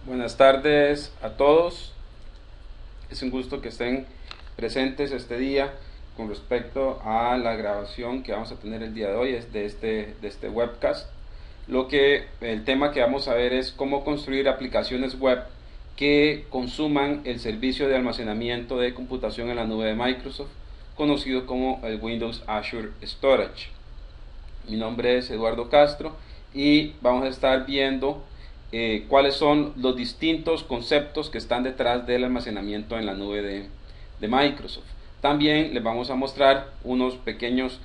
Buenas tardes a todos. Es un gusto que estén presentes este día con respecto a la grabación que vamos a tener el día de hoy es de este webcast. El tema que vamos a ver es cómo construir aplicaciones web que consuman el servicio de almacenamiento de computación en la nube de Microsoft, conocido como el Windows Azure Storage. Mi nombre es Eduardo Castro y vamos a estar viendo cuáles son los distintos conceptos que están detrás del almacenamiento en la nube de Microsoft. También les vamos a mostrar unos pequeños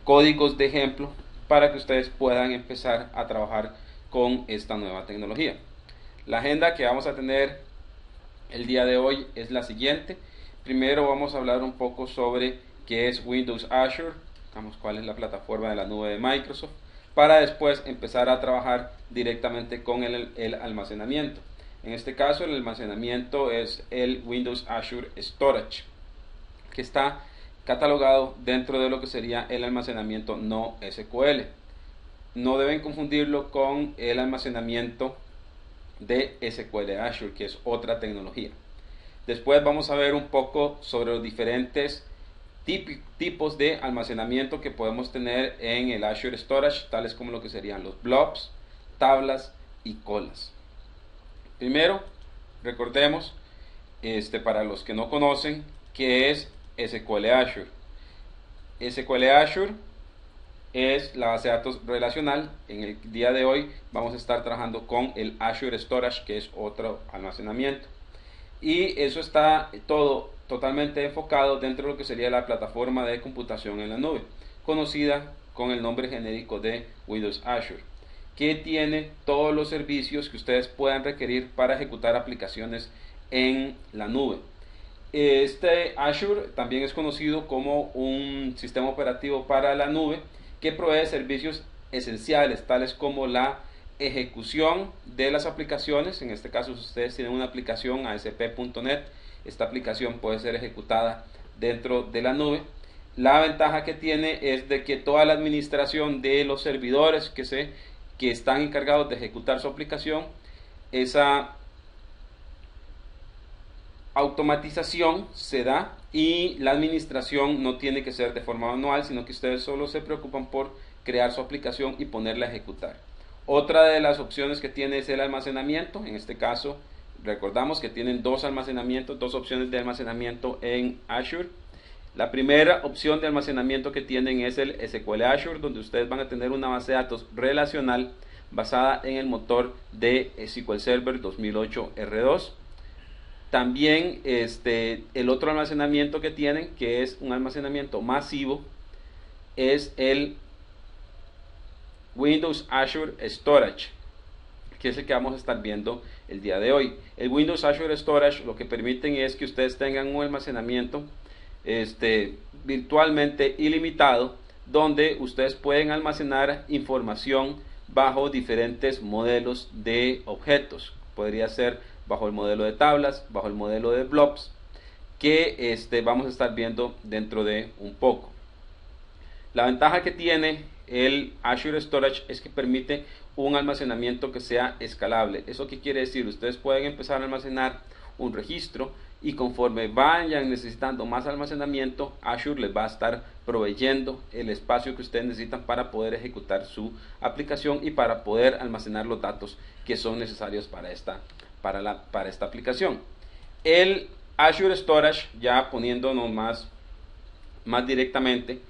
códigos de ejemplo para que ustedes puedan empezar a trabajar con esta nueva tecnología. La agenda que vamos a tener el día de hoy es la siguiente. Primero vamos a hablar un poco sobre qué es Windows Azure, cuál es la plataforma de la nube de Microsoft, para después empezar a trabajar directamente con el almacenamiento. En este caso el almacenamiento es el Windows Azure Storage, que está catalogado dentro de lo que sería el almacenamiento no SQL. No deben confundirlo con el almacenamiento de SQL Azure, que es otra tecnología. Después vamos a ver un poco sobre los diferentes tipos de almacenamiento que podemos tener en el Azure Storage, tales como lo que serían los blobs, tablas y colas. Primero, recordemos, para los que no conocen, qué es SQL Azure. SQL Azure es la base de datos relacional. En el día de hoy vamos a estar trabajando con el Azure Storage, que es otro almacenamiento. Y eso está todo totalmente enfocado dentro de lo que sería la plataforma de computación en la nube, conocida con el nombre genérico de Windows Azure, que tiene todos los servicios que ustedes puedan requerir para ejecutar aplicaciones en la nube. Este Azure también es conocido como un sistema operativo para la nube que provee servicios esenciales, tales como la ejecución de las aplicaciones. En este caso, si ustedes tienen una aplicación ASP.NET, esta aplicación puede ser ejecutada dentro de la nube. La ventaja que tiene es de que toda la administración de los servidores que están encargados de ejecutar su aplicación, esa automatización se da y la administración no tiene que ser de forma manual, sino que ustedes solo se preocupan por crear su aplicación y ponerla a ejecutar. Otra de las opciones que tiene es el almacenamiento. En este caso, recordamos que tienen dos opciones de almacenamiento en Azure. La primera opción de almacenamiento que tienen es el SQL Azure, donde ustedes van a tener una base de datos relacional basada en el motor de SQL Server 2008 R2. También el otro almacenamiento que tienen, que es un almacenamiento masivo, es el Windows Azure Storage, que es el que vamos a estar viendo el día de hoy. El Windows Azure Storage lo que permiten es que ustedes tengan un almacenamiento virtualmente ilimitado, donde ustedes pueden almacenar información bajo diferentes modelos de objetos. Podría ser bajo el modelo de tablas, bajo el modelo de blobs, que vamos a estar viendo dentro de un poco. La ventaja que tiene el Azure Storage es que permite un almacenamiento que sea escalable. ¿Eso qué quiere decir? Ustedes pueden empezar a almacenar un registro y conforme vayan necesitando más almacenamiento, Azure les va a estar proveyendo el espacio que ustedes necesitan para poder ejecutar su aplicación y para poder almacenar los datos que son necesarios para esta aplicación. El Azure Storage, ya poniéndonos más directamente,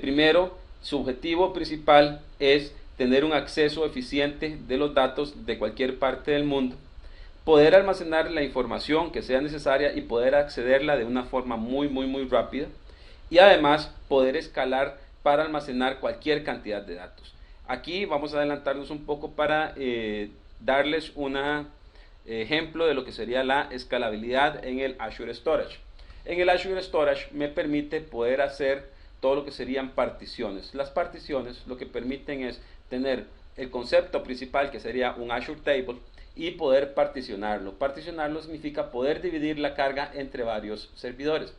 primero, su objetivo principal es tener un acceso eficiente de los datos de cualquier parte del mundo, poder almacenar la información que sea necesaria y poder accederla de una forma muy rápida, y además poder escalar para almacenar cualquier cantidad de datos. Aquí vamos a adelantarnos un poco para darles un ejemplo de lo que sería la escalabilidad en el Azure Storage. En el Azure Storage me permite poder hacer todo lo que serían particiones. Las particiones lo que permiten es tener el concepto principal, que sería un Azure Table, y poder particionarlo. Particionarlo significa poder dividir la carga entre varios servidores.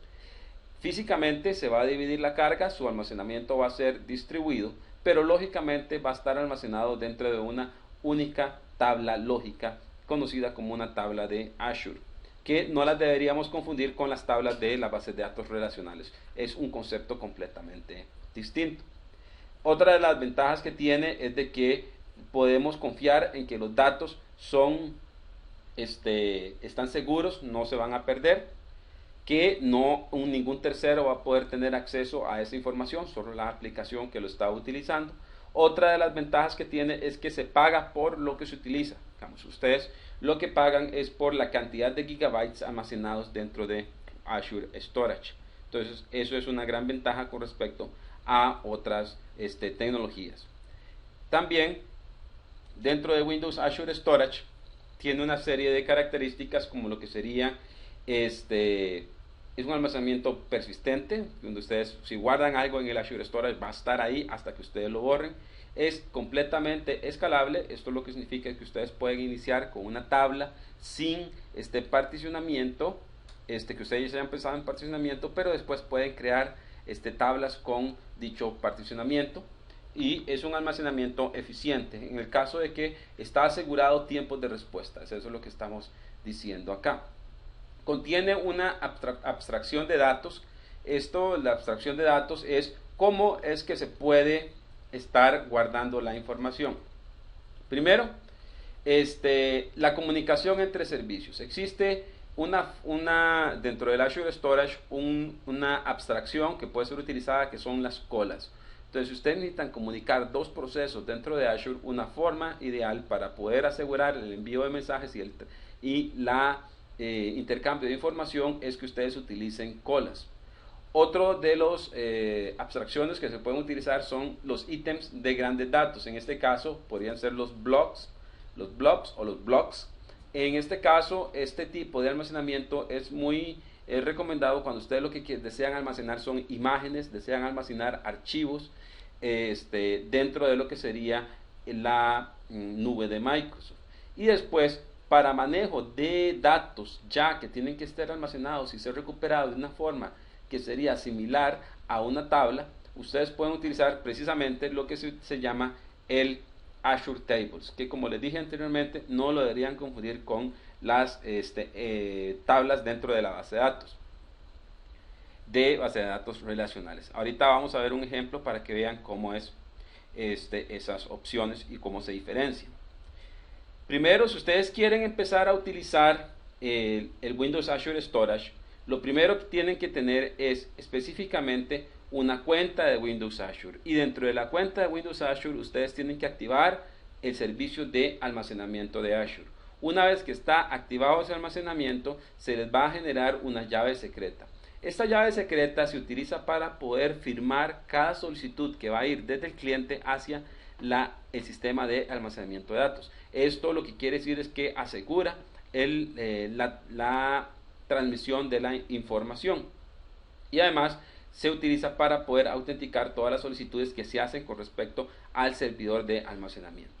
Físicamente se va a dividir la carga, su almacenamiento va a ser distribuido, pero lógicamente va a estar almacenado dentro de una única tabla lógica conocida como una tabla de Azure, que no las deberíamos confundir con las tablas de las bases de datos relacionales. Es un concepto completamente distinto. Otra de las ventajas que tiene es de que podemos confiar en que los datos están seguros, no se van a perder, que ningún tercero va a poder tener acceso a esa información, solo la aplicación que lo está utilizando. Otra de las ventajas que tiene es que se paga por lo que se utiliza. Digamos, ustedes lo que pagan es por la cantidad de gigabytes almacenados dentro de Azure Storage. Entonces, eso es una gran ventaja con respecto a otras tecnologías. También, dentro de Windows Azure Storage, tiene una serie de características como lo que sería es un almacenamiento persistente, donde ustedes si guardan algo en el Azure Storage va a estar ahí hasta que ustedes lo borren. Es completamente escalable. Esto lo que significa que ustedes pueden iniciar con una tabla sin particionamiento, que ustedes ya hayan pensado en particionamiento, pero después pueden crear tablas con dicho particionamiento, y es un almacenamiento eficiente en el caso de que está asegurado tiempos de respuesta. Eso es lo que estamos diciendo acá. Contiene una abstracción de datos. La abstracción de datos es cómo es que se puede estar guardando la información. Primero, la comunicación entre servicios. Existe dentro del Azure Storage una abstracción que puede ser utilizada, que son las colas. Entonces, si ustedes necesitan comunicar dos procesos dentro de Azure, una forma ideal para poder asegurar el envío de mensajes y la intercambio de información es que ustedes utilicen colas. Otro de las abstracciones que se pueden utilizar son los ítems de grandes datos. En este caso podrían ser los blobs o los blocks. En este caso, este tipo de almacenamiento es muy recomendado cuando ustedes lo que desean almacenar son imágenes, desean almacenar archivos dentro de lo que sería la nube de Microsoft. Y después, para manejo de datos ya que tienen que estar almacenados y ser recuperados de una forma que sería similar a una tabla, ustedes pueden utilizar precisamente lo que se llama el Azure Tables, que como les dije anteriormente, no lo deberían confundir con las tablas dentro de la base de datos relacionales. Ahorita vamos a ver un ejemplo para que vean cómo es esas opciones y cómo se diferencian. Primero, si ustedes quieren empezar a utilizar el Windows Azure Storage, lo primero que tienen que tener es específicamente una cuenta de Windows Azure, y dentro de la cuenta de Windows Azure ustedes tienen que activar el servicio de almacenamiento de Azure. Una vez que está activado ese almacenamiento, se les va a generar una llave secreta. Esta llave secreta se utiliza para poder firmar cada solicitud que va a ir desde el cliente hacia el sistema de almacenamiento de datos. Esto lo que quiere decir es que asegura la transmisión de la información, y además se utiliza para poder autenticar todas las solicitudes que se hacen con respecto al servidor de almacenamiento.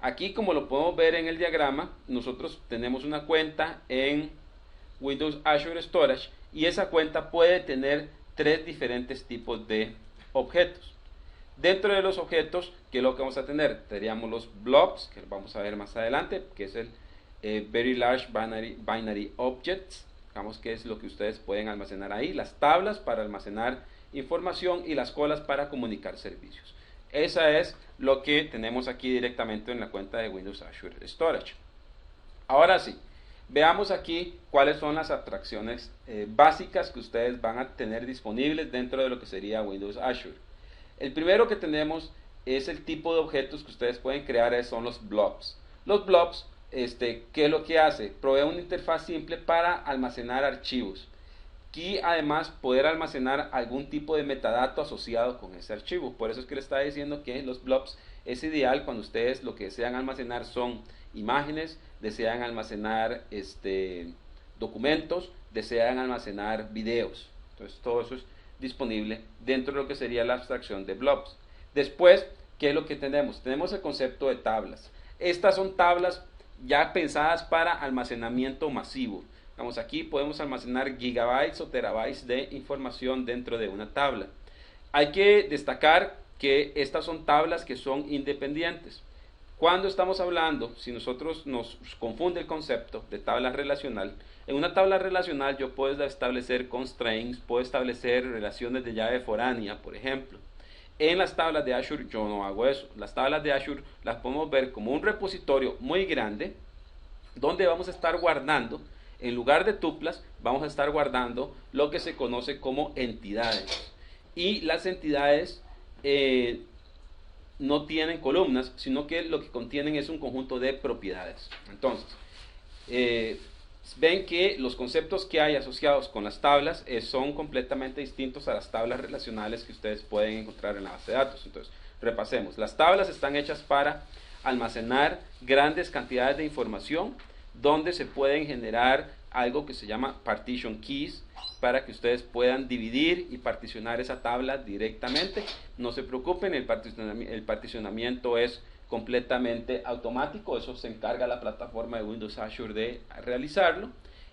Aquí, como lo podemos ver en el diagrama, nosotros tenemos una cuenta en Windows Azure Storage, y esa cuenta puede tener tres diferentes tipos de objetos. Dentro de los objetos, ¿qué es lo que vamos a tener? Tendríamos los blobs, que vamos a ver más adelante, que es el Very Large Binary Objects, digamos que es lo que ustedes pueden almacenar ahí, las tablas para almacenar información y las colas para comunicar servicios. Esa es lo que tenemos aquí directamente en la cuenta de Windows Azure Storage. Ahora sí, veamos aquí cuáles son las abstracciones básicas que ustedes van a tener disponibles dentro de lo que sería Windows Azure. El primero que tenemos es el tipo de objetos que ustedes pueden crear, son los blobs. Los blobs, ¿qué es lo que hace? Provee una interfaz simple para almacenar archivos y además poder almacenar algún tipo de metadato asociado con ese archivo. Por eso es que le está diciendo que los blobs es ideal cuando ustedes lo que desean almacenar son imágenes, desean almacenar documentos, desean almacenar videos. Entonces todo eso es disponible dentro de lo que sería la abstracción de blobs. Después, ¿qué es lo que tenemos? Tenemos el concepto de tablas. Estas son tablas ya pensadas para almacenamiento masivo. Vamos, aquí podemos almacenar gigabytes o terabytes de información dentro de una tabla. Hay que destacar que estas son tablas que son independientes. Cuando estamos hablando, si nosotros nos confunde el concepto de tabla relacional, en una tabla relacional yo puedo establecer constraints, puedo establecer relaciones de llave foránea, por ejemplo. En las tablas de Azure yo no hago eso. Las tablas de Azure las podemos ver como un repositorio muy grande donde vamos a estar guardando, en lugar de tuplas, vamos a estar guardando lo que se conoce como entidades. Y las entidades no tienen columnas, sino que lo que contienen es un conjunto de propiedades. Entonces, ven que los conceptos que hay asociados con las tablas son completamente distintos a las tablas relacionales que ustedes pueden encontrar en la base de datos. Entonces, repasemos. Las tablas están hechas para almacenar grandes cantidades de información, donde se pueden generar algo que se llama partition keys, para que ustedes puedan dividir y particionar esa tabla directamente. No se preocupen, el particionamiento es completamente automático, eso se encarga la plataforma de Windows Azure de realizarlo.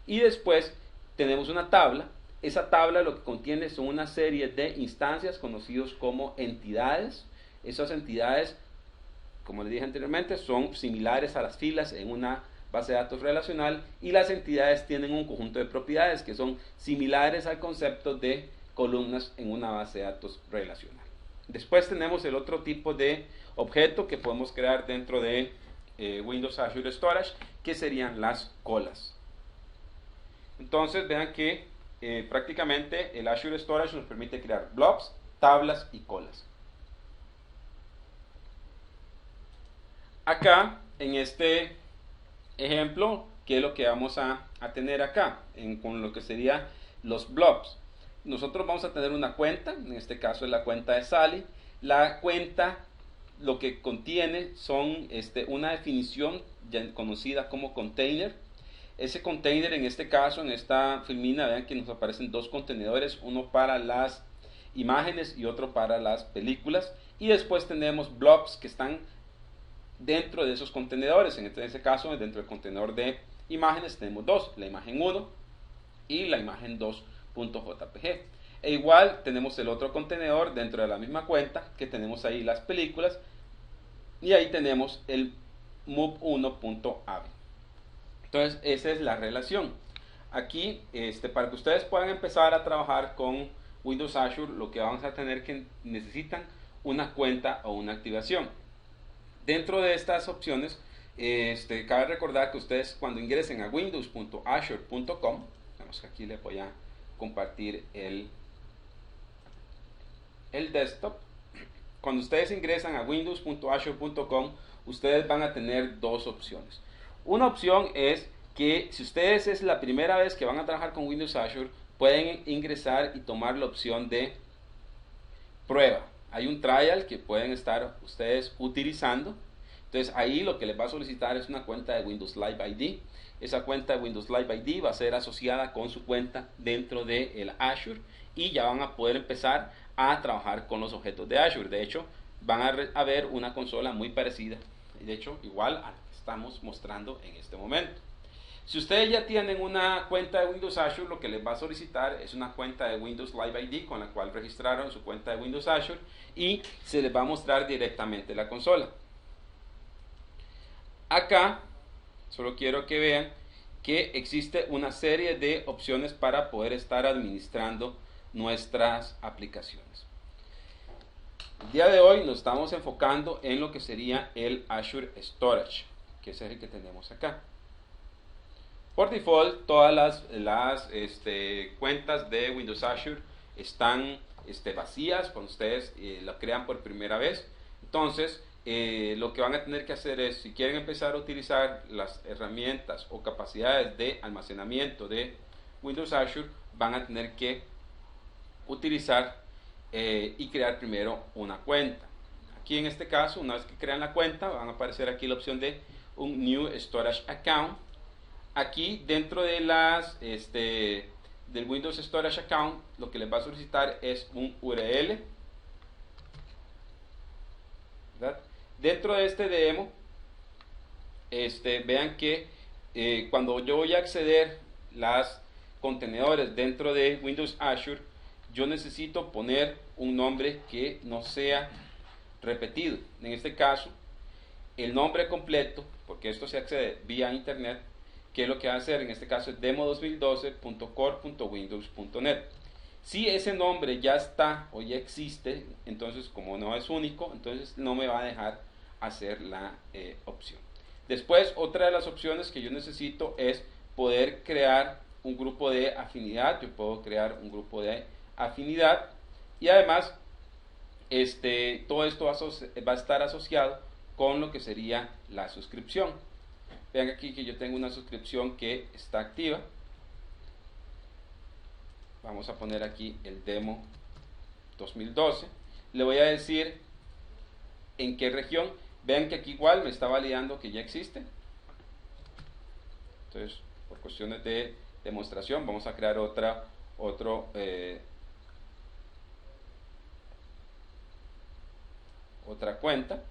Y después tenemos una tabla. Esa tabla lo que contiene son una serie de instancias conocidos como entidades. Esas entidades, como les dije anteriormente, son similares a las filas en una base de datos relacional, y las entidades tienen un conjunto de propiedades que son similares al concepto de columnas en una base de datos relacional. Después tenemos el otro tipo de objeto que podemos crear dentro de Windows Azure Storage, que serían las colas. Entonces vean que prácticamente el Azure Storage nos permite crear blobs, tablas y colas. Acá en este ejemplo, ¿qué es lo que vamos a tener acá? Con lo que serían los blobs. Nosotros vamos a tener una cuenta, en este caso es la cuenta de Sally. La cuenta lo que contiene son una definición ya conocida como container. Ese container, en este caso, en esta filmina, vean que nos aparecen dos contenedores, uno para las imágenes y otro para las películas. Y después tenemos blobs que están dentro de esos contenedores. En este caso, dentro del contenedor de imágenes tenemos dos, la imagen 1 y la imagen 2.jpg. E igual tenemos el otro contenedor dentro de la misma cuenta, que tenemos ahí las películas, y ahí tenemos el move1.av. Entonces esa es la relación. Aquí, para que ustedes puedan empezar a trabajar con Windows Azure, lo que vamos a tener que necesitan una cuenta o una activación. Dentro de estas opciones, cabe recordar que ustedes, cuando ingresen a windows.azure.com, vemos que aquí les voy a compartir el desktop. Cuando ustedes ingresan a windows.azure.com, ustedes van a tener dos opciones. Una opción es que si ustedes es la primera vez que van a trabajar con Windows Azure, pueden ingresar y tomar la opción de prueba. Hay un trial que pueden estar ustedes utilizando. Entonces ahí lo que les va a solicitar es una cuenta de Windows Live ID. Esa cuenta de Windows Live ID va a ser asociada con su cuenta dentro de el Azure, y ya van a poder empezar a trabajar con los objetos de Azure. De hecho, van a ver una consola muy parecida, de hecho igual a la que estamos mostrando en este momento. Si ustedes ya tienen una cuenta de Windows Azure, lo que les va a solicitar es una cuenta de Windows Live ID con la cual registraron su cuenta de Windows Azure, y se les va a mostrar directamente la consola. Acá solo quiero que vean que existe una serie de opciones para poder estar administrando nuestras aplicaciones. El día de hoy nos estamos enfocando en lo que sería el Azure Storage, que es el que tenemos acá. Por default, todas las cuentas de Windows Azure están vacías cuando ustedes lo crean por primera vez. Entonces, lo que van a tener que hacer es, si quieren empezar a utilizar las herramientas o capacidades de almacenamiento de Windows Azure, van a tener que utilizar y crear primero una cuenta. Aquí en este caso, una vez que crean la cuenta, van a aparecer aquí la opción de un New Storage Account. Aquí dentro de del Windows Storage Account, lo que les va a solicitar es un URL, ¿verdad? Dentro de este demo, vean que cuando yo voy a acceder los contenedores dentro de Windows Azure, yo necesito poner un nombre que no sea repetido. En este caso, el nombre completo, porque esto se accede vía internet, que lo que va a hacer en este caso es demo2012.core.windows.net. Si ese nombre ya está o ya existe, entonces como no es único, entonces no me va a dejar hacer la opción. Después, otra de las opciones que yo necesito es poder crear un grupo de afinidad. Yo puedo crear un grupo de afinidad y además todo esto va a estar asociado con lo que sería la suscripción. Vean aquí que yo tengo una suscripción que está activa. Vamos a poner aquí el demo 2012. Le voy a decir en qué región. Vean que aquí igual me está validando que ya existe. Entonces, por cuestiones de demostración, vamos a crear otra cuenta.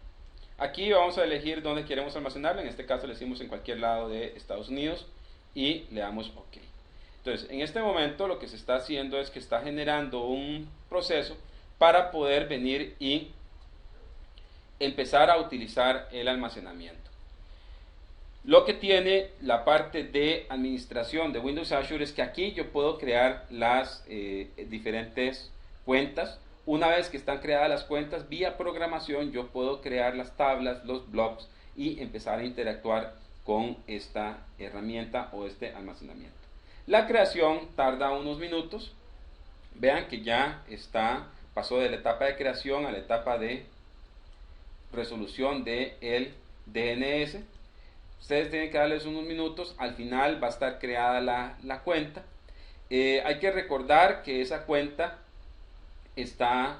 Aquí vamos a elegir dónde queremos almacenarla. En este caso le decimos en cualquier lado de Estados Unidos y le damos OK. Entonces, en este momento lo que se está haciendo es que está generando un proceso para poder venir y empezar a utilizar el almacenamiento. Lo que tiene la parte de administración de Windows Azure es que aquí yo puedo crear las diferentes cuentas. Una vez que están creadas las cuentas, vía programación yo puedo crear las tablas, los blobs y empezar a interactuar con esta herramienta o este almacenamiento. La creación tarda unos minutos. Vean que ya pasó de la etapa de creación a la etapa de resolución del DNS. Ustedes tienen que darles unos minutos. Al final va a estar creada la cuenta. Hay que recordar que esa cuenta está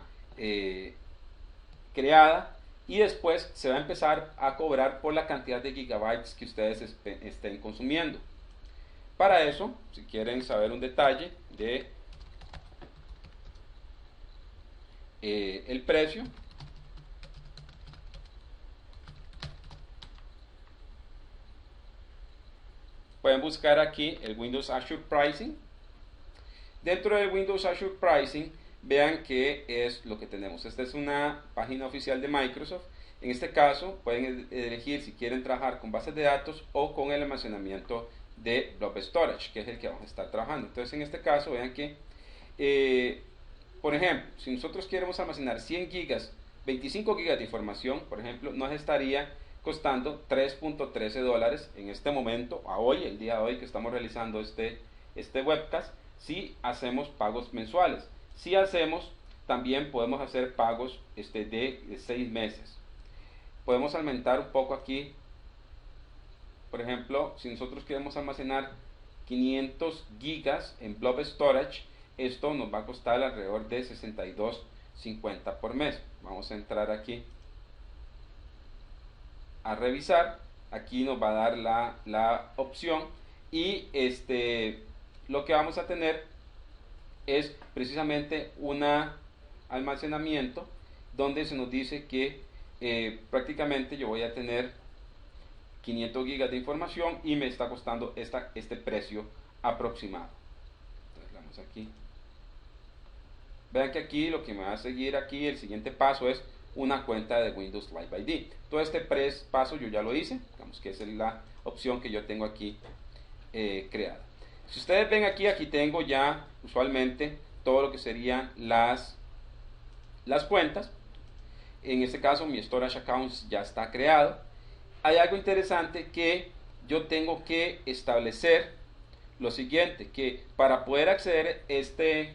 creada y después se va a empezar a cobrar por la cantidad de gigabytes que ustedes estén consumiendo. Para eso, si quieren saber un detalle de el precio, pueden buscar aquí el Windows Azure Pricing. Dentro del Windows Azure Pricing, vean qué es lo que tenemos. Esta es una página oficial de Microsoft. En este caso, pueden elegir si quieren trabajar con bases de datos o con el almacenamiento de Blob Storage, que es el que vamos a estar trabajando. Entonces, en este caso, vean que, por ejemplo, si nosotros queremos almacenar 100 gigas, 25 gigas de información, por ejemplo, nos estaría costando $3.13 en este momento, a hoy, el día de hoy que estamos realizando este webcast, si hacemos pagos mensuales. Si hacemos, también podemos hacer pagos de 6 meses. Podemos aumentar un poco aquí. Por ejemplo, si nosotros queremos almacenar 500 gigas en Blob Storage, esto nos va a costar alrededor de $62.50 por mes. Vamos a entrar aquí a revisar. Aquí nos va a dar la opción y lo que vamos a tener es precisamente un almacenamiento donde se nos dice que prácticamente yo voy a tener 500 gigas de información y me está costando este precio aproximado. Entonces vamos aquí. Vean que aquí lo que me va a seguir aquí, el siguiente paso es una cuenta de Windows Live ID. Todo este paso yo ya lo hice, digamos que esa es la opción que yo tengo aquí creada. Si ustedes ven aquí tengo ya usualmente todo lo que serían las cuentas. En este caso mi Storage Accounts ya está creado. Hay algo interesante que yo tengo que establecer lo siguiente, que para poder acceder a este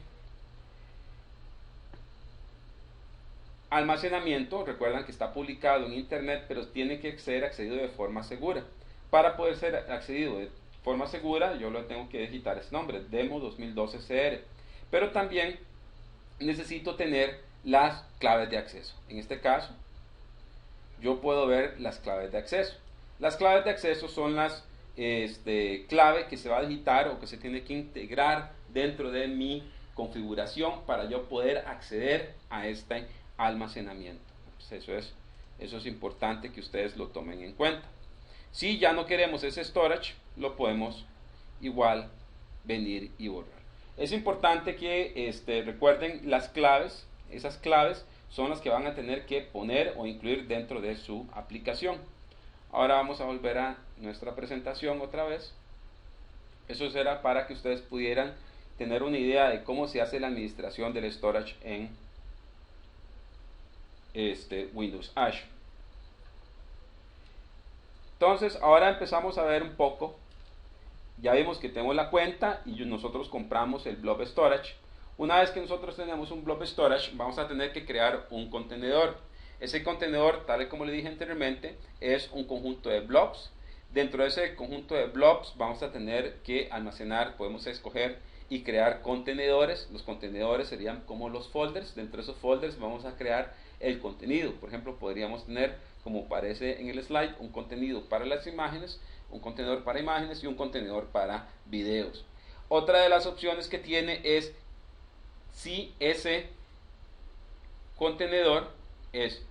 almacenamiento, recuerdan que está publicado en internet, pero tiene que ser accedido de forma segura. Para poder ser accedido de forma segura, yo le tengo que digitar ese nombre, Demo 2012 CR. Pero también necesito tener las claves de acceso. En este caso, yo puedo ver las claves de acceso. Las claves de acceso son las clave que se va a digitar o que se tiene que integrar dentro de mi configuración para yo poder acceder a este almacenamiento. Pues eso es importante que ustedes lo tomen en cuenta. Si ya no queremos ese storage, lo podemos igual venir y borrar. Es importante que recuerden las claves. Esas claves son las que van a tener que poner o incluir dentro de su aplicación. Ahora vamos a volver a nuestra presentación otra vez. Eso será para que ustedes pudieran tener una idea de cómo se hace la administración del storage en Windows Azure. Entonces ahora empezamos a ver un poco. Ya vimos que tenemos la cuenta y nosotros compramos el blob storage. Una vez que nosotros tenemos un blob storage, vamos a tener que crear un contenedor. Ese contenedor, tal y como le dije anteriormente, es un conjunto de blobs. Dentro de ese conjunto de blobs vamos a tener que almacenar, podemos escoger y crear contenedores. Los contenedores serían como los folders. Dentro de esos folders vamos a crear el contenido. Por ejemplo, podríamos tener, como aparece en el slide, un contenido para las imágenes, un contenedor para imágenes y un contenedor para videos. Otra de las opciones que tiene es si ese contenedor es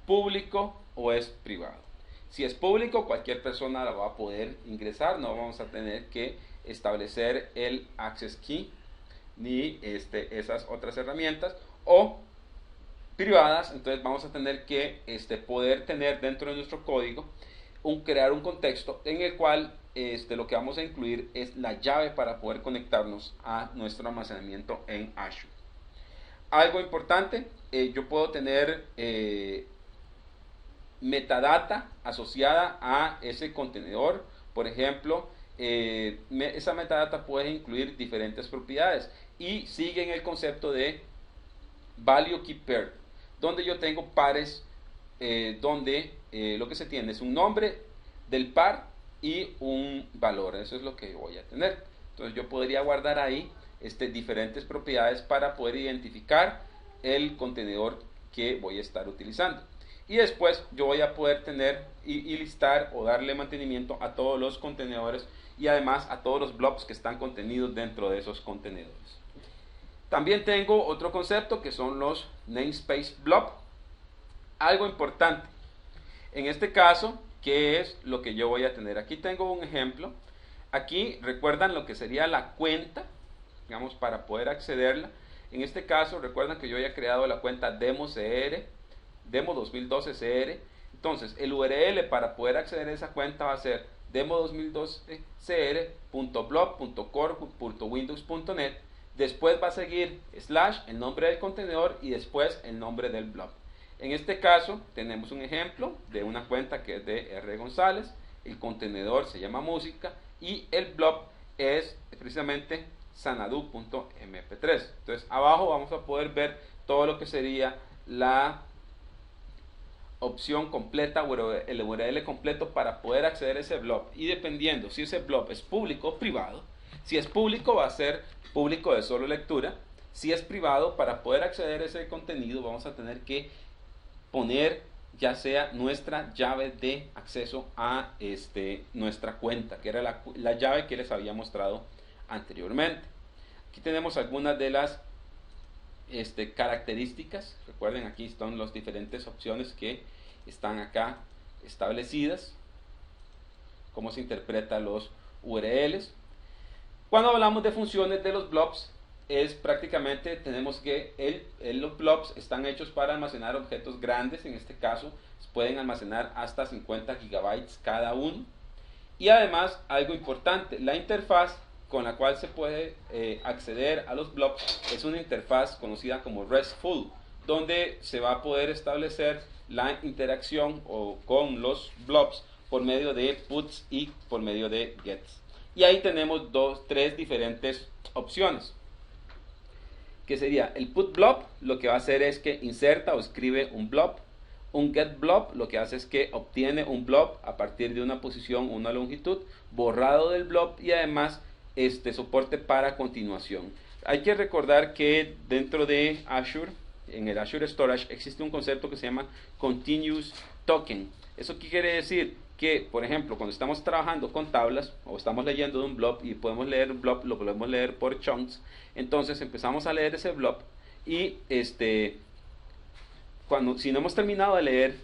público o es privado. Si es público, cualquier persona la va a poder ingresar, no vamos a tener que establecer el access key ni esas otras herramientas. O privadas, entonces vamos a tener que poder tener dentro de nuestro código crear un contexto en el cual lo que vamos a incluir es la llave para poder conectarnos a nuestro almacenamiento en Azure. Algo importante, yo puedo tener metadata asociada a ese contenedor. Por ejemplo, esa metadata puede incluir diferentes propiedades y sigue en el concepto de value key pair, donde yo tengo pares donde lo que se tiene es un nombre del par y un valor. Eso es lo que voy a tener. Entonces yo podría guardar ahí diferentes propiedades para poder identificar el contenedor que voy a estar utilizando. Y después yo voy a poder tener y listar o darle mantenimiento a todos los contenedores y además a todos los blobs que están contenidos dentro de esos contenedores. También tengo otro concepto que son los namespace blob. Algo importante en este caso, ¿qué es lo que yo voy a tener? Aquí tengo un ejemplo. Aquí recuerdan lo que sería la cuenta, digamos, para poder accederla. En este caso recuerdan que yo había creado la cuenta demo.cr, demo 2012 CR. Entonces el URL para poder acceder a esa cuenta va a ser demo2012cr.blob.core.windows.net. Después va a seguir / el nombre del contenedor y después el nombre del blob. En este caso tenemos un ejemplo de una cuenta que es de R. González. El contenedor se llama música y el blob es precisamente sanadu.mp3. Entonces abajo vamos a poder ver todo lo que sería la opción completa o el URL completo para poder acceder a ese blob, y dependiendo si ese blob es público o privado. Si es público va a ser público de solo lectura. Si es privado, para poder acceder a ese contenido vamos a tener que poner ya sea nuestra llave de acceso a nuestra cuenta, que era la llave que les había mostrado anteriormente. Aquí tenemos algunas de las características. Recuerden, aquí están las diferentes opciones que están acá establecidas, cómo se interpretan los URLs. Cuando hablamos de funciones de los blobs, es prácticamente tenemos que los blobs están hechos para almacenar objetos grandes. En este caso pueden almacenar hasta 50 gigabytes cada uno. Y además, algo importante, la interfaz con la cual se puede acceder a los blobs es una interfaz conocida como RESTful, donde se va a poder establecer la interacción con los blobs por medio de puts y por medio de gets. Y ahí tenemos tres diferentes opciones, que sería el put blob. Lo que va a hacer es que inserta o escribe un blob. Un get blob lo que hace es que obtiene un blob a partir de una posición, una longitud, borrado del blob, y además soporte para continuación. Hay que recordar que dentro de Azure, en el Azure Storage, existe un concepto que se llama Continuous Token. ¿Eso qué quiere decir? Que, por ejemplo, cuando estamos trabajando con tablas o estamos leyendo de un blob y podemos leer un blob, lo podemos leer por chunks. Entonces empezamos a leer ese blob y si no hemos terminado de leer,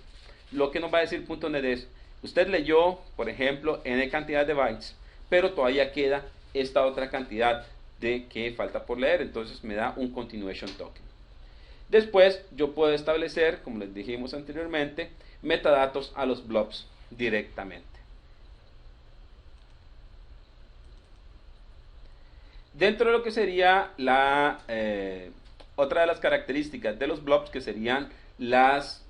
lo que nos va a decir .NET es: usted leyó, por ejemplo, n cantidad de bytes, pero todavía queda esta otra cantidad de que falta por leer. Entonces me da un continuation token. Después yo puedo establecer, como les dijimos anteriormente, metadatos a los blobs. directamente. Dentro de lo que sería la otra de las características de los blobs, que serían las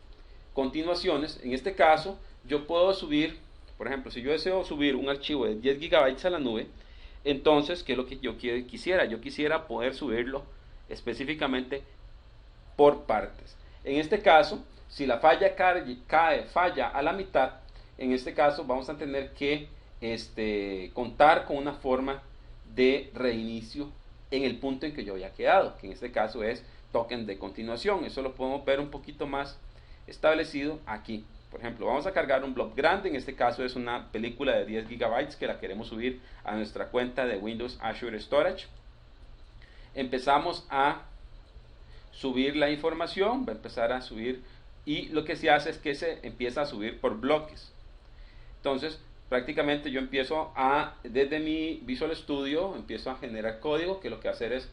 continuaciones, en este caso yo puedo subir, por ejemplo, si yo deseo subir un archivo de 10 GB a la nube, entonces, ¿qué es lo que yo quisiera? Yo quisiera poder subirlo específicamente por partes. En este caso, si la falla falla a la mitad, en este caso vamos a tener que contar con una forma de reinicio en el punto en que yo había quedado, que en este caso es token de continuación. Eso lo podemos ver un poquito más establecido aquí. Por ejemplo, vamos a cargar un blob grande, en este caso es una película de 10 GB que la queremos subir a nuestra cuenta de Windows Azure Storage. Empezamos a subir la información, va a empezar a subir, y lo que se hace es que se empieza a subir por bloques. Entonces, prácticamente yo empiezo desde mi Visual Studio, empiezo a generar código, que lo que va a hacer es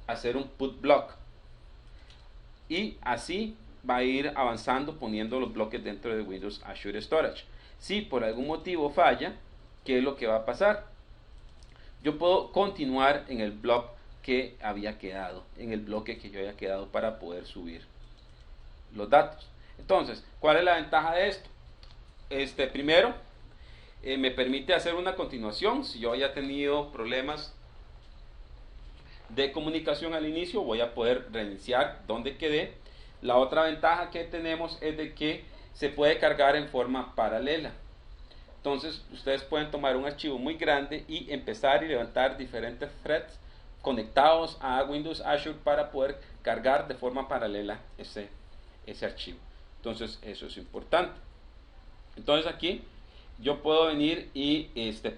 hacer un put block. Y así va a ir avanzando poniendo los bloques dentro de Windows Azure Storage. Si por algún motivo falla, ¿qué es lo que va a pasar? Yo puedo continuar en el block que había quedado, en el bloque que yo había quedado para poder subir los datos. Entonces, ¿cuál es la ventaja de esto? Primero, me permite hacer una continuación. Si yo haya tenido problemas de comunicación al inicio, voy a poder reiniciar donde quedé. La otra ventaja que tenemos es de que se puede cargar en forma paralela. Entonces, ustedes pueden tomar un archivo muy grande y empezar y levantar diferentes threads conectados a Windows Azure para poder cargar de forma paralela ese archivo. Entonces, eso es importante. Entonces, aquí yo puedo venir y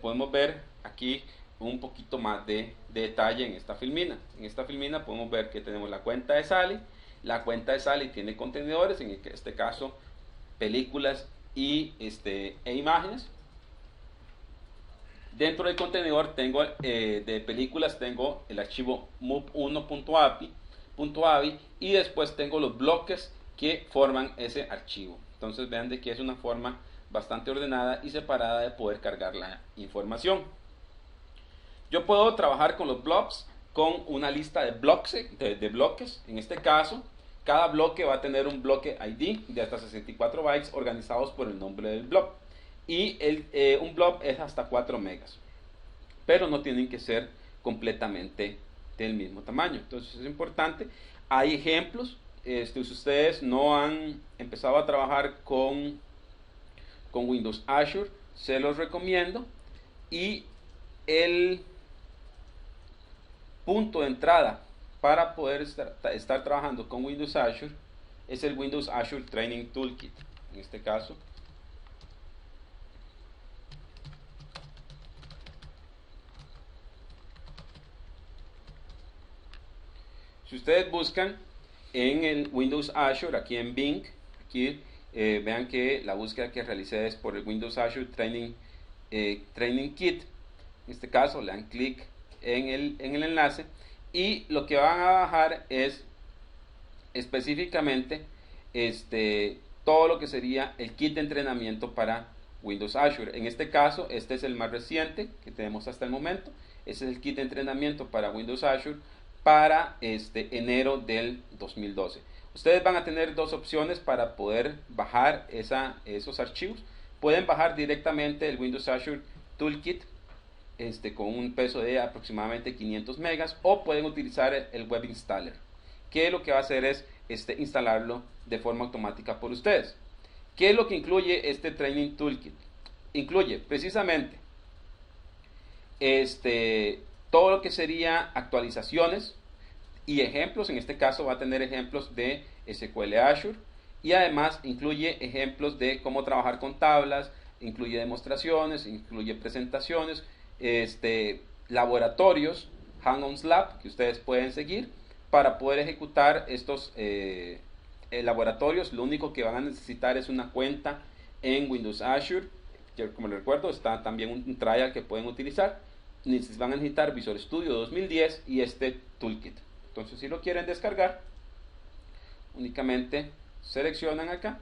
podemos ver aquí un poquito más de detalle en esta filmina. En esta filmina podemos ver que tenemos la cuenta de Sally. La cuenta de Sally tiene contenedores, en este caso películas y imágenes. Dentro del contenedor tengo de películas, tengo el archivo move1.avi y después tengo los bloques que forman ese archivo. Entonces vean de que es una forma bastante ordenada y separada de poder cargar la información. Yo puedo trabajar con los blobs con una lista de bloques. En este caso, cada bloque va a tener un bloque ID de hasta 64 bytes organizados por el nombre del blob. Y un blob es hasta 4 megas. Pero no tienen que ser completamente del mismo tamaño. Entonces es importante. Hay ejemplos. Si ustedes no han empezado a trabajar con Windows Azure, se los recomiendo. Y el punto de entrada para poder estar trabajando con Windows Azure es el Windows Azure Training Toolkit. En este caso, si ustedes buscan en el Windows Azure, aquí en Bing, aquí vean que la búsqueda que realicé es por el Windows Azure Training Kit. En este caso le dan clic en el enlace y lo que van a bajar es específicamente todo lo que sería el kit de entrenamiento para Windows Azure. En este caso, este es el más reciente que tenemos hasta el momento. Este es el kit de entrenamiento para Windows Azure para enero del 2012. Ustedes van a tener dos opciones para poder bajar esos archivos. Pueden bajar directamente el Windows Azure Toolkit con un peso de aproximadamente 500 megas, o pueden utilizar el Web Installer, que lo que va a hacer es instalarlo de forma automática por ustedes. ¿Qué es lo que incluye este Training Toolkit? Incluye precisamente todo lo que sería actualizaciones y ejemplos. En este caso va a tener ejemplos de SQL Azure, y además incluye ejemplos de cómo trabajar con tablas, incluye demostraciones, incluye presentaciones, laboratorios, Hang-ons Lab, que ustedes pueden seguir para poder ejecutar estos laboratorios. Lo único que van a necesitar es una cuenta en Windows Azure. Como les recuerdo, está también un trial que pueden utilizar. Van a necesitar Visual Studio 2010 y este toolkit. Entonces, si lo quieren descargar, únicamente seleccionan acá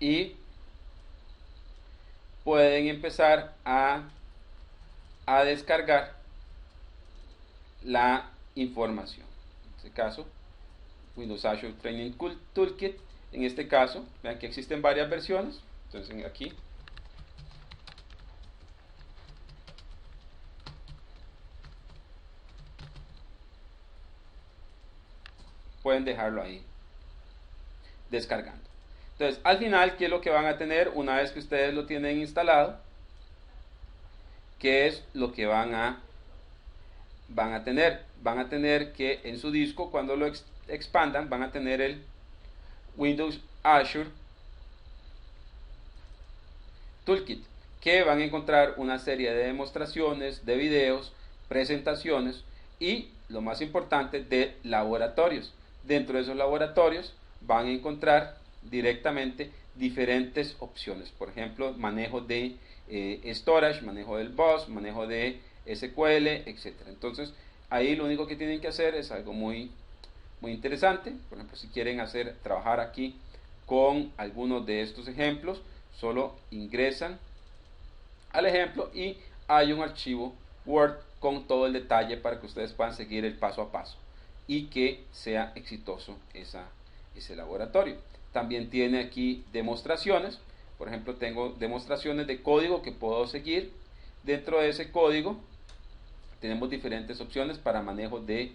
y pueden empezar a descargar la información. En este caso, Windows Azure Training Toolkit. En este caso, vean que existen varias versiones. Entonces aquí pueden dejarlo ahí descargando. Entonces, al final, ¿qué es lo que van a tener una vez que ustedes lo tienen instalado? ¿Qué es lo que van a tener? Van a tener que en su disco, cuando lo expandan, van a tener el Windows Azure Toolkit, que van a encontrar una serie de demostraciones, de videos, presentaciones y, lo más importante, de laboratorios. Dentro de esos laboratorios van a encontrar directamente diferentes opciones, por ejemplo, manejo de storage, manejo del BOS, manejo de SQL, etc. Entonces, ahí lo único que tienen que hacer es algo muy interesante. Por ejemplo, si quieren trabajar aquí con algunos de estos ejemplos, solo ingresan al ejemplo y hay un archivo Word con todo el detalle para que ustedes puedan seguir el paso a paso y que sea exitoso ese laboratorio. También tiene aquí demostraciones. Por ejemplo, tengo demostraciones de código que puedo seguir. Dentro de ese código tenemos diferentes opciones para manejo de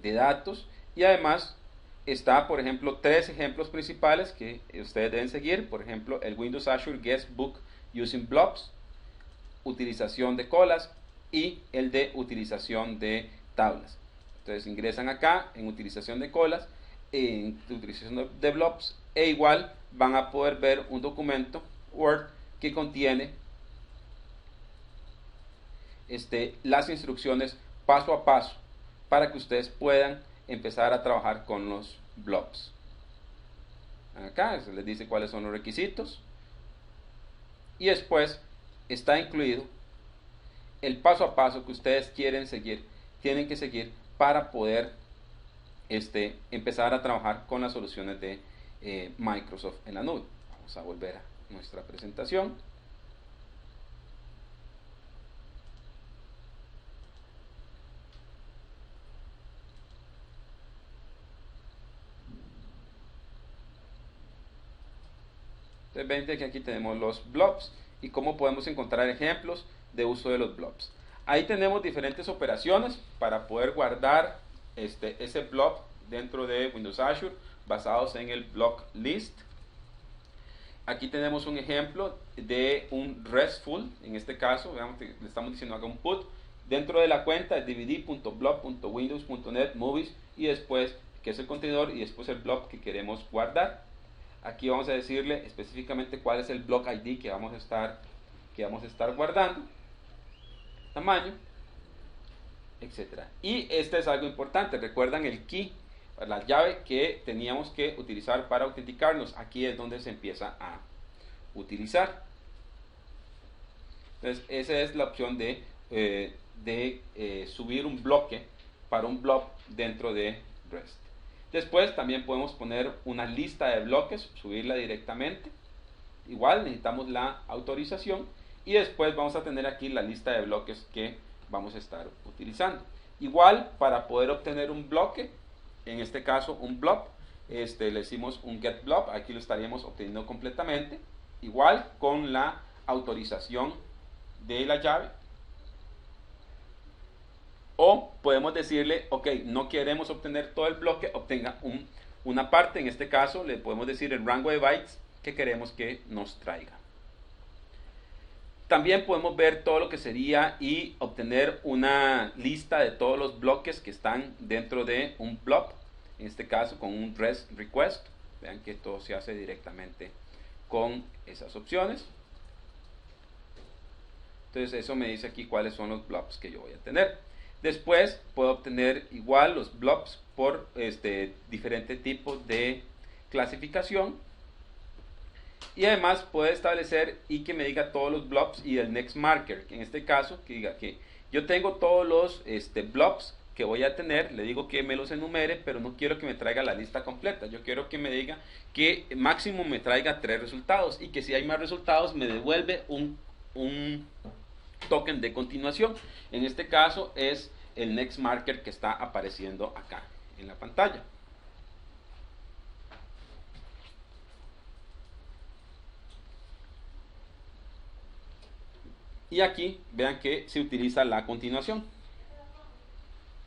datos, y además está, por ejemplo, 3 ejemplos principales que ustedes deben seguir. Por ejemplo, el Windows Azure Guestbook Using Blobs, utilización de colas, y el de utilización de tablas. Entonces ingresan acá en utilización de colas, en utilización de blobs, e igual van a poder ver un documento Word que contiene las instrucciones paso a paso para que ustedes puedan empezar a trabajar con los blobs. Acá se les dice cuáles son los requisitos y después está incluido el paso a paso que ustedes tienen que seguir para poder empezar a trabajar con las soluciones de Microsoft en la nube. Vamos a volver a nuestra presentación. Entonces ven que aquí tenemos los blobs y cómo podemos encontrar ejemplos de uso de los blobs. Ahí tenemos diferentes operaciones para poder guardar ese blob dentro de Windows Azure basados en el block list. Aquí tenemos un ejemplo de un RESTful. En este caso, veamos que le estamos diciendo acá un put dentro de la cuenta dvd.blob.windows.net movies y después que es el contenedor y después el blob que queremos guardar. Aquí vamos a decirle específicamente cuál es el block ID que vamos a estar guardando, tamaño, etcétera. Y este es algo importante. Recuerdan el key, la llave que teníamos que utilizar para autenticarnos. Aquí es donde se empieza a utilizar. Entonces esa es la opción de subir un bloque para un blob dentro de REST. Después también podemos poner una lista de bloques, subirla directamente. Igual necesitamos la autorización y después vamos a tener aquí la lista de bloques que vamos a estar utilizando. Igual, para poder obtener un bloque, en este caso un blob, le decimos un get blob, aquí lo estaríamos obteniendo completamente. Igual con la autorización de la llave. O podemos decirle, ok, no queremos obtener todo el bloque, obtenga una parte. En este caso le podemos decir el rango de bytes que queremos que nos traiga. También podemos ver todo lo que sería y obtener una lista de todos los bloques que están dentro de un blob. En este caso con un REST request. Vean que todo se hace directamente con esas opciones. Entonces eso me dice aquí cuáles son los blobs que yo voy a tener. Después puedo obtener igual los blobs por diferentes tipos de clasificación. Y además puedo establecer y que me diga todos los blobs y el next marker. En este caso, que diga que yo tengo todos los blobs que voy a tener, le digo que me los enumere, pero no quiero que me traiga la lista completa. Yo quiero que me diga que máximo me traiga 3 resultados y que si hay más resultados me devuelve un token de continuación. En este caso es el next marker que está apareciendo acá en la pantalla. Y aquí vean que se utiliza la continuación.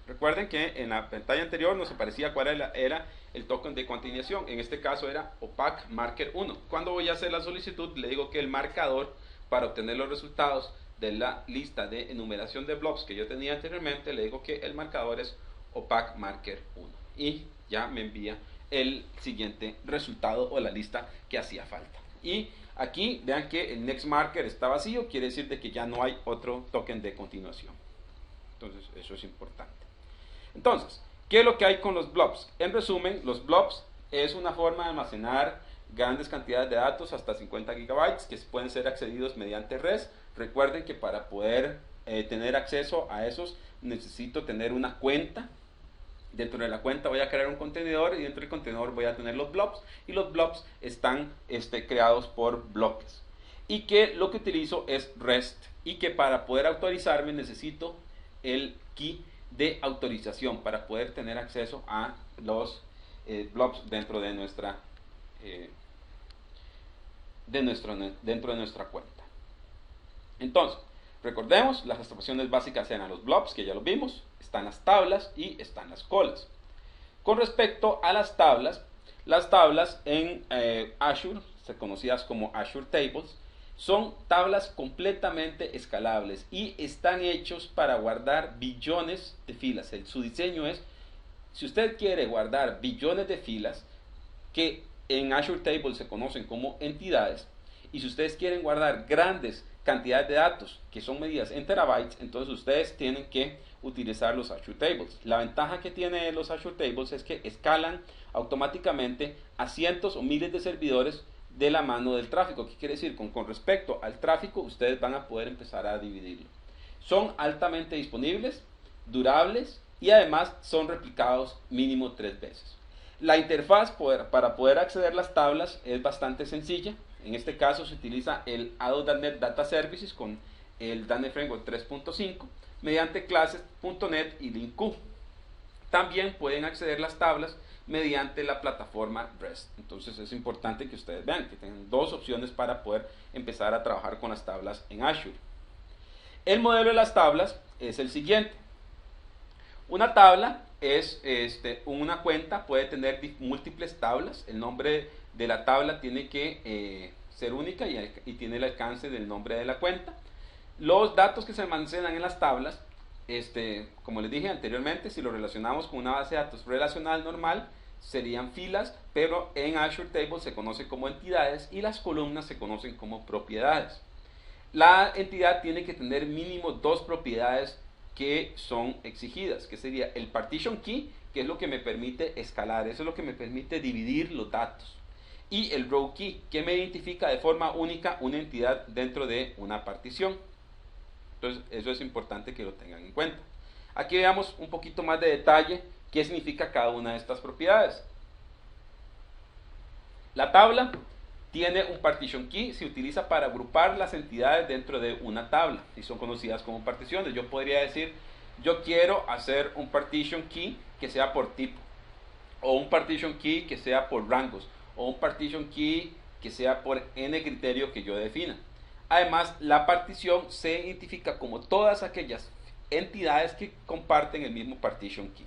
Recuerden que en la pantalla anterior nos aparecía cuál era el token de continuación. En este caso era opac marker 1. Cuando voy a hacer la solicitud, le digo que el marcador para obtener los resultados de la lista de enumeración de blobs que yo tenía anteriormente, le digo que el marcador es opac marker 1. Y ya me envía el siguiente resultado o la lista que hacía falta. Y aquí vean que el next marker está vacío, quiere decir de que ya no hay otro token de continuación. Entonces eso es importante. Entonces, ¿qué es lo que hay con los blobs? En resumen, los blobs es una forma de almacenar grandes cantidades de datos, hasta 50 gigabytes, que pueden ser accedidos mediante REST. Recuerden que para poder tener acceso a esos, necesito tener una cuenta. Dentro de la cuenta voy a crear un contenedor y dentro del contenedor voy a tener los blobs, y los blobs están creados por bloques. Y que lo que utilizo es REST, y que para poder autorizarme necesito el key de autorización para poder tener acceso a los blobs dentro de nuestra dentro de nuestra cuenta. Entonces, recordemos, las abstracciones básicas eran los blobs, que ya lo vimos, están las tablas y están las colas. Con respecto a las tablas en Azure, conocidas como Azure Tables, son tablas completamente escalables y están hechos para guardar billones de filas. Su diseño es, si usted quiere guardar billones de filas, que en Azure Tables se conocen como entidades, y si ustedes quieren guardar grandes cantidades de datos que son medidas en terabytes, entonces ustedes tienen que utilizar los Azure Tables. La ventaja que tienen los Azure Tables es que escalan automáticamente a cientos o miles de servidores de la mano del tráfico. ¿Qué quiere decir? Con respecto al tráfico, ustedes van a poder empezar a dividirlo. Son altamente disponibles, durables y además son replicados mínimo 3 veces. La interfaz para poder acceder a las tablas es bastante sencilla. En este caso se utiliza el ADO.NET Data Services con el .NET Framework 3.5 mediante clases .NET y LINQ. También pueden acceder a las tablas mediante la plataforma REST. Entonces es importante que ustedes vean que tienen dos opciones para poder empezar a trabajar con las tablas en Azure. El modelo de las tablas es el siguiente. Una tabla es una cuenta, puede tener múltiples tablas. El nombre de la tabla tiene que ser única y tiene el alcance del nombre de la cuenta. Los datos que se almacenan en las tablas, como les dije anteriormente, si lo relacionamos con una base de datos relacional normal, serían filas, pero en Azure Tables se conoce como entidades y las columnas se conocen como propiedades. La entidad tiene que tener mínimo 2 propiedades que son exigidas, que sería el partition key, que es lo que me permite escalar, eso es lo que me permite dividir los datos, y el row key, que me identifica de forma única una entidad dentro de una partición. Entonces eso es importante que lo tengan en cuenta. Aquí veamos un poquito más de detalle qué significa cada una de estas propiedades. La tabla tiene un partition key, se utiliza para agrupar las entidades dentro de una tabla y son conocidas como particiones. Yo podría decir, yo quiero hacer un partition key que sea por tipo, o un partition key que sea por rangos, o un partition key que sea por n criterio que yo defina. Además, la partición se identifica como todas aquellas entidades que comparten el mismo partition key.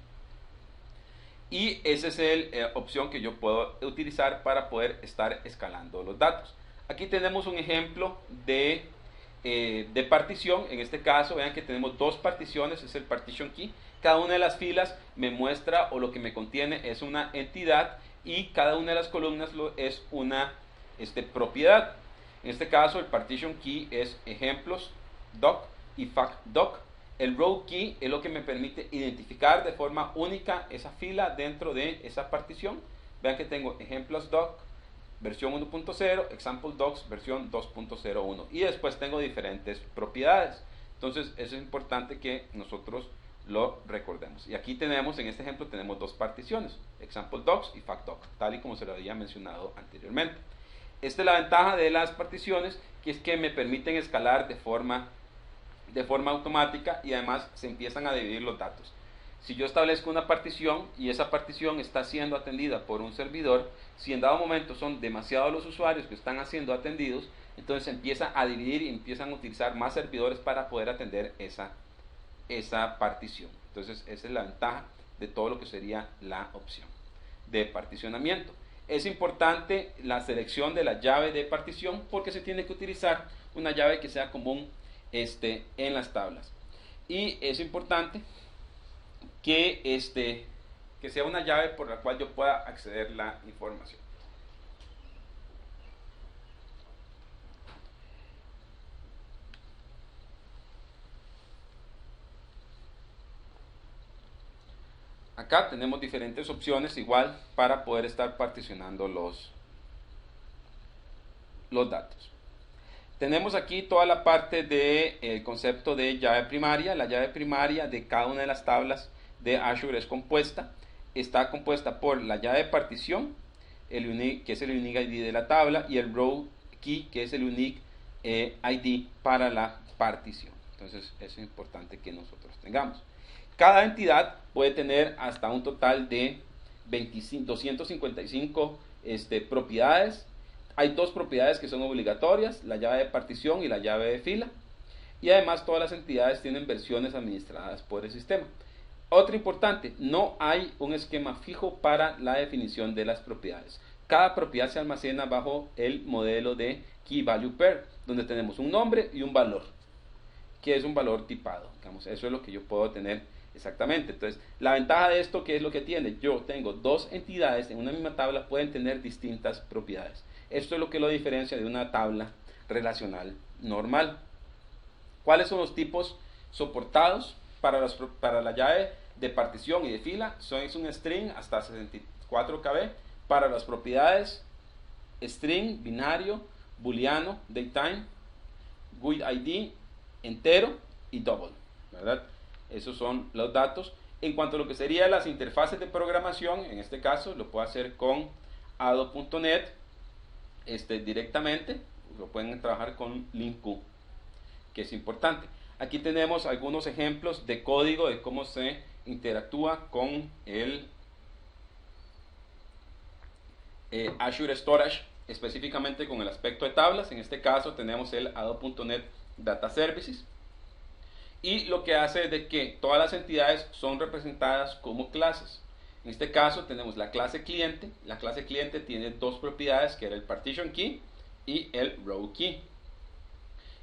Y esa es la opción que yo puedo utilizar para poder estar escalando los datos. Aquí tenemos un ejemplo de partición. En este caso, vean que tenemos 2 particiones, es el partition key. Cada una de las filas me muestra, o lo que me contiene es una entidad, y cada una de las columnas es una propiedad. En este caso, el partition key es ejemplos doc y fact doc. El row key es lo que me permite identificar de forma única esa fila dentro de esa partición. Vean que tengo ejemplos doc versión 1.0, example docs versión 2.01, y después tengo diferentes propiedades. Entonces eso es importante que nosotros lo recordemos. Y aquí tenemos, en este ejemplo, tenemos dos particiones, example docs y fact doc, tal y como se lo había mencionado anteriormente. Esta es la ventaja de las particiones, que es que me permiten escalar de forma automática y además se empiezan a dividir los datos. Si yo establezco una partición y esa partición está siendo atendida por un servidor, si en dado momento son demasiados los usuarios que están siendo atendidos, entonces se empieza a dividir y empiezan a utilizar más servidores para poder atender esa partición. Entonces esa es la ventaja de todo lo que sería la opción de particionamiento. Es importante la selección de la llave de partición porque se tiene que utilizar una llave que sea común en las tablas. Y es importante que sea una llave por la cual yo pueda acceder la información. Acá tenemos diferentes opciones igual para poder estar particionando los datos. Tenemos aquí toda la parte del concepto de llave primaria. La llave primaria de cada una de las tablas de Azure es compuesta. Está compuesta por la llave de partición, que es el unique ID de la tabla, y el row key, que es el unique ID para la partición. Entonces es importante que nosotros tengamos. Cada entidad puede tener hasta un total de 255 propiedades. Hay dos propiedades que son obligatorias, la llave de partición y la llave de fila. Y además todas las entidades tienen versiones administradas por el sistema. Otro importante, no hay un esquema fijo para la definición de las propiedades. Cada propiedad se almacena bajo el modelo de Key Value Pair, donde tenemos un nombre y un valor, que es un valor tipado. Digamos, eso es lo que yo puedo tener exactamente. Entonces, la ventaja de esto, ¿qué es lo que tiene? Yo tengo dos entidades en una misma tabla, pueden tener distintas propiedades. Esto es lo que lo diferencia de una tabla relacional normal. ¿Cuáles son los tipos soportados para la llave de partición y de fila? Es un string hasta 64 KB. Para las propiedades, string, binario, booleano, datetime, GUID ID, entero y double, ¿verdad? Esos son los datos. En cuanto a lo que serían las interfaces de programación, en este caso lo puedo hacer con Ado.net directamente. Lo pueden trabajar con LINQ, que es importante. Aquí tenemos algunos ejemplos de código de cómo se interactúa con el Azure Storage, específicamente con el aspecto de tablas. En este caso tenemos el Ado.net Data Services. Y lo que hace es de que todas las entidades son representadas como clases. En este caso tenemos la clase cliente. La clase cliente tiene dos propiedades, que era el partition key y el row key.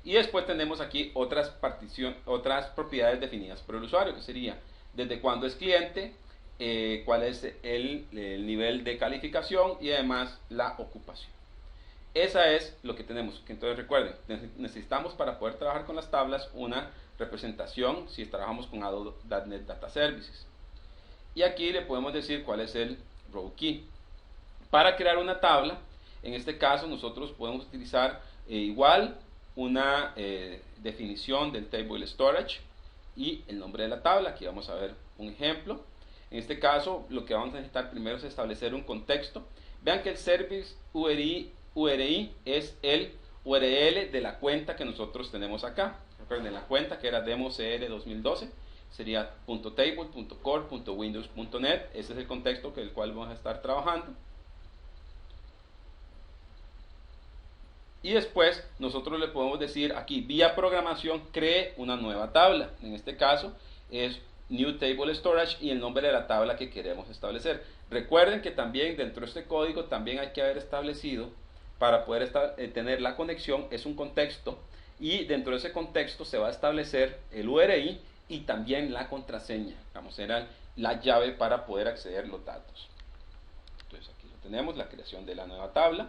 Y después tenemos aquí otras propiedades definidas por el usuario, que sería desde cuándo es cliente, cuál es el nivel de calificación y además la ocupación. Esa es lo que tenemos. Entonces recuerden, necesitamos para poder trabajar con las tablas una representación si trabajamos con Ado.net Data Services. Y aquí le podemos decir cuál es el row key. Para crear una tabla, en este caso nosotros podemos utilizar igual una definición del table storage y el nombre de la tabla. Aquí vamos a ver un ejemplo. En este caso lo que vamos a necesitar primero es establecer un contexto. Vean que el service URI es el URL de la cuenta que nosotros tenemos acá. Recuerden, la cuenta que era DemoCL 2012 sería .table.core.windows.net. Ese es el contexto con el cual vamos a estar trabajando. Y después nosotros le podemos decir aquí, vía programación, cree una nueva tabla. En este caso es New Table Storage y el nombre de la tabla que queremos establecer. Recuerden que también dentro de este código también hay que haber establecido, para poder tener la conexión, es un contexto, y dentro de ese contexto se va a establecer el URI y también la contraseña. Vamos, era la llave para poder acceder a los datos. Entonces aquí lo tenemos, la creación de la nueva tabla.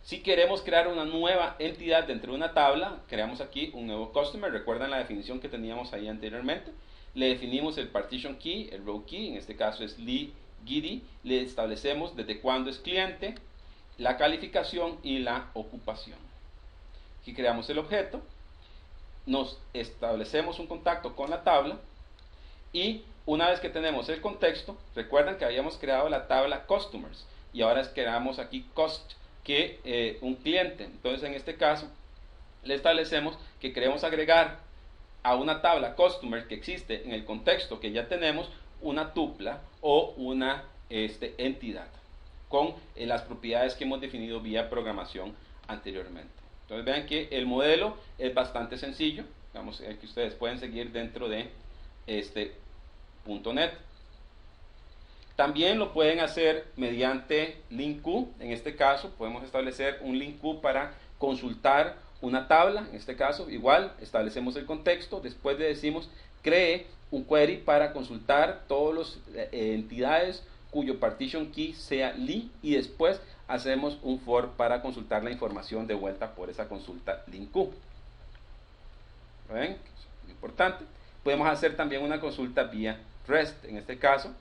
Si queremos crear una nueva entidad dentro de una tabla, creamos aquí un nuevo customer. Recuerdan la definición que teníamos ahí anteriormente. Le definimos el partition key, el row key, en este caso es Gidi. Le establecemos desde cuándo es cliente, la calificación y la ocupación. Aquí creamos el objeto. nos establecemos un contacto con la tabla y una vez que tenemos el contexto, recuerdan que habíamos creado la tabla Customers y ahora creamos aquí Cost, que un cliente. Entonces en este caso le establecemos que queremos agregar a una tabla Customer que existe en el contexto que ya tenemos una tupla o una entidad con las propiedades que hemos definido vía programación anteriormente. Entonces vean que el modelo es bastante sencillo, digamos que ustedes pueden seguir dentro de .NET. También lo pueden hacer mediante LINQ. En este caso podemos establecer un LINQ para consultar una tabla. En este caso igual establecemos el contexto, después le decimos cree un query para consultar todas las entidades cuyo partition key sea li, y después hacemos un for para consultar la información de vuelta por esa consulta LINQ. ¿Ven? Es importante. Podemos hacer también una consulta vía REST. En este caso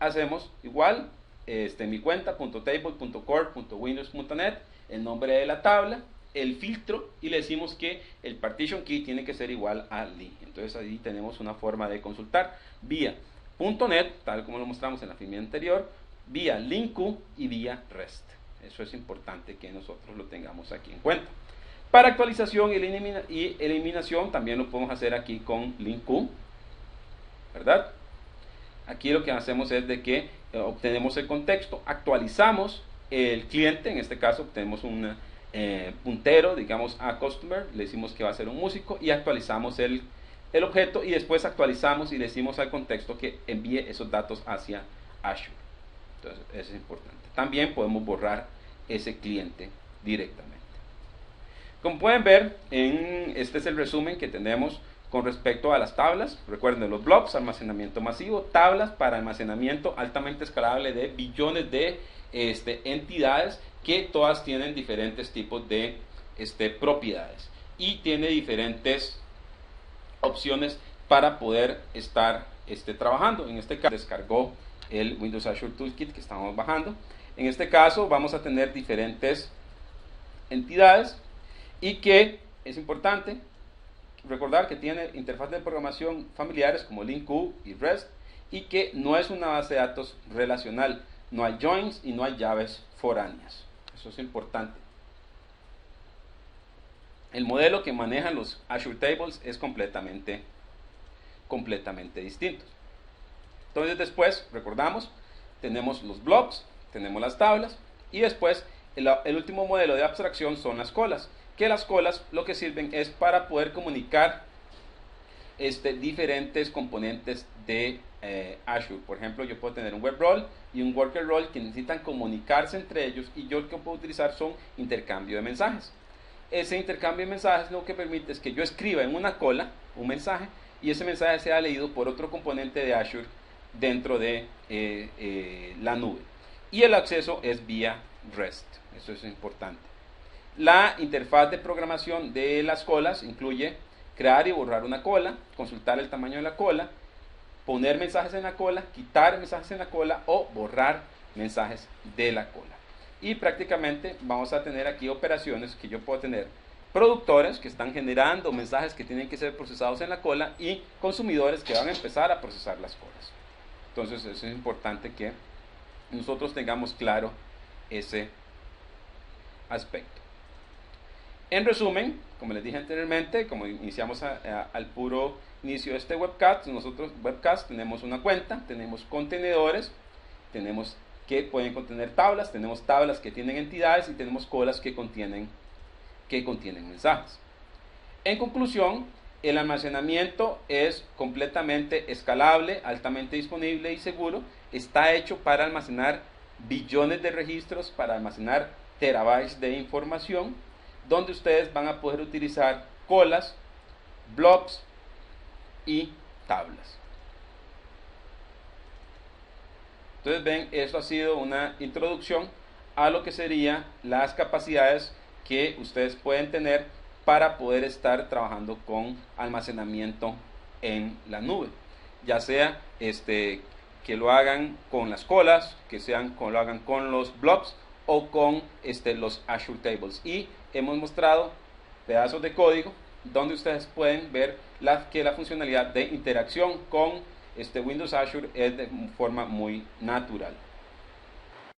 hacemos igual en mi cuenta .table.core.windows.net el nombre de la tabla, el filtro, y le decimos que el partition key tiene que ser igual a li. Entonces ahí tenemos una forma de consultar vía .NET, tal como lo mostramos en la filmina anterior, vía LINQ y vía REST. Eso es importante que nosotros lo tengamos aquí en cuenta. Para actualización y eliminación también lo podemos hacer aquí con LINQ, ¿verdad? Aquí lo que hacemos es de que obtenemos el contexto, actualizamos el cliente, en este caso obtenemos un puntero, digamos a customer, le decimos que va a ser un músico y actualizamos el objeto, y después actualizamos y le decimos al contexto que envíe esos datos hacia Azure. Entonces eso es importante. También podemos borrar ese cliente directamente. Como pueden ver, este es el resumen que tenemos con respecto a las tablas. Recuerden los blobs, almacenamiento masivo, tablas para almacenamiento altamente escalable de billones de entidades que todas tienen diferentes tipos de propiedades y tiene diferentes opciones para poder estar trabajando. En este caso descargó el Windows Azure Toolkit que estamos bajando. En este caso vamos a tener diferentes entidades y que es importante recordar que tiene interfaz de programación familiares como LINQ y REST, y que no es una base de datos relacional, no hay joins y no hay llaves foráneas. Eso es importante. El modelo que manejan los Azure Tables es completamente distinto. Entonces después, recordamos, tenemos los blobs, tenemos las tablas, y después el último modelo de abstracción son las colas, que las colas lo que sirven es para poder comunicar diferentes componentes de Azure. Por ejemplo, yo puedo tener un web role y un worker role que necesitan comunicarse entre ellos, y yo lo que puedo utilizar son intercambio de mensajes. Ese intercambio de mensajes lo que permite es que yo escriba en una cola un mensaje y ese mensaje sea leído por otro componente de Azure dentro de la nube, y el acceso es vía REST. Eso es importante. La interfaz de programación de las colas incluye crear y borrar una cola, consultar el tamaño de la cola, poner mensajes en la cola, quitar mensajes en la cola o borrar mensajes de la cola. Y prácticamente vamos a tener aquí operaciones que yo puedo tener productores que están generando mensajes que tienen que ser procesados en la cola y consumidores que van a empezar a procesar las colas. Entonces es importante que nosotros tengamos claro ese aspecto. En resumen, como les dije anteriormente, como iniciamos al puro inicio de este webcast, nosotros tenemos una cuenta, tenemos contenedores, tenemos que pueden contener tablas, tenemos tablas que tienen entidades y tenemos colas que contienen mensajes. En conclusión, el almacenamiento es completamente escalable, altamente disponible y seguro. Está hecho para almacenar billones de registros, para almacenar terabytes de información, donde ustedes van a poder utilizar colas, blobs y tablas. Entonces ven, eso ha sido una introducción a lo que serían las capacidades que ustedes pueden tener para poder estar trabajando con almacenamiento en la nube, ya sea que lo hagan con las colas, que lo hagan con los blobs o con los Azure Tables. Y hemos mostrado pedazos de código donde ustedes pueden ver que la funcionalidad de interacción con Windows Azure es de forma muy natural.